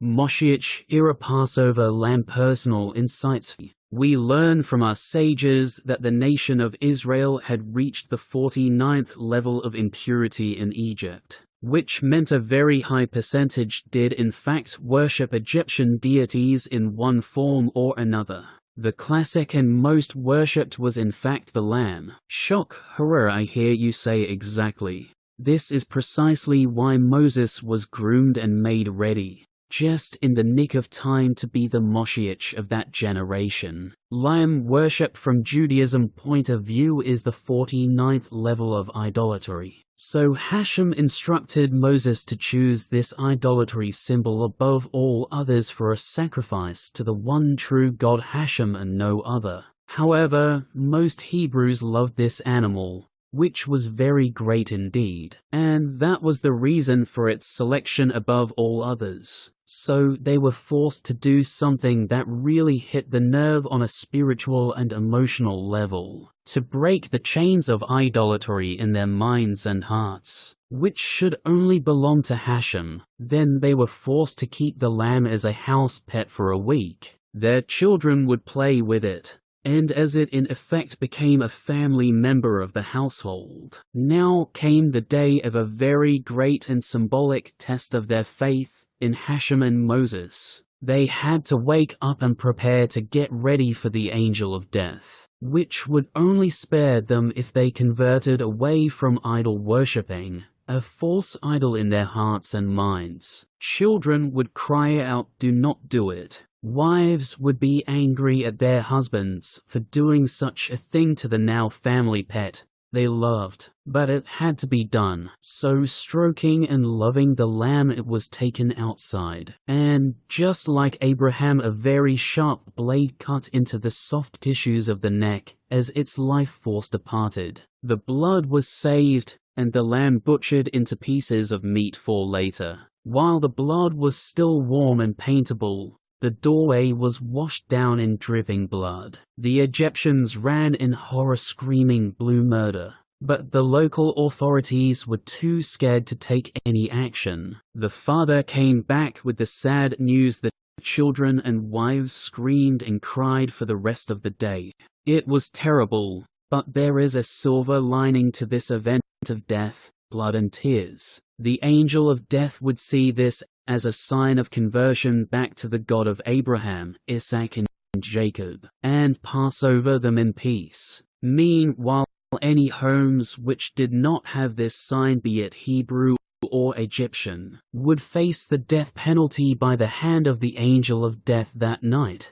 MoShiach era Passover lamb. Personal insights. We learn from our sages that the nation of Israel had reached the 49th level of impurity in Egypt, which meant a very high percentage did in fact worship Egyptian deities in one form or another. The classic and most worshipped was in fact the lamb. Shock, horror, I hear you say. Exactly. This is precisely why Moses was groomed and made ready, just in the nick of time to be the Moshiach of that generation. Lamb worship from Judaism point of view is the 49th level of idolatry. So Ha-Shem instructed Moses to choose this idolatry symbol above all others for a sacrifice to the one true God Ha-Shem and no other. However, most Hebrews loved this animal, which was very great indeed, and that was the reason for its selection above all others. So they were forced to do something that really hit the nerve on a spiritual and emotional level, to break the chains of idolatry in their minds and hearts, which should only belong to Ha-Shem. Then they were forced to keep the lamb as a house pet for a week. Their children would play with it, and as it in effect became a family member of the household. Now came the day of a very great and symbolic test of their faith in Ha-Shem and Moses. They had to wake up and prepare to get ready for the angel of death, which would only spare them if they converted away from idol worshipping, a false idol in their hearts and minds. Children would cry out, "Do not do it." Wives would be angry at their husbands for doing such a thing to the now family pet they loved, but it had to be done. So stroking and loving the lamb, it was taken outside, and just like Abraham, a very sharp blade cut into the soft tissues of the neck as its life force departed. The blood was saved, and the lamb butchered into pieces of meat for later. While the blood was still warm and paintable, the doorway was washed down in dripping blood. The Egyptians ran in horror, screaming blue murder, but the local authorities were too scared to take any action. The father came back with the sad news that children and wives screamed and cried for the rest of the day. It was terrible, but there is a silver lining to this event of death, blood and tears. The angel of death would see this as a sign of conversion back to the God of Abraham, Isaac and Jacob, and pass over them in peace. Meanwhile, any homes which did not have this sign, be it Hebrew or Egyptian, would face the death penalty by the hand of the angel of death that night.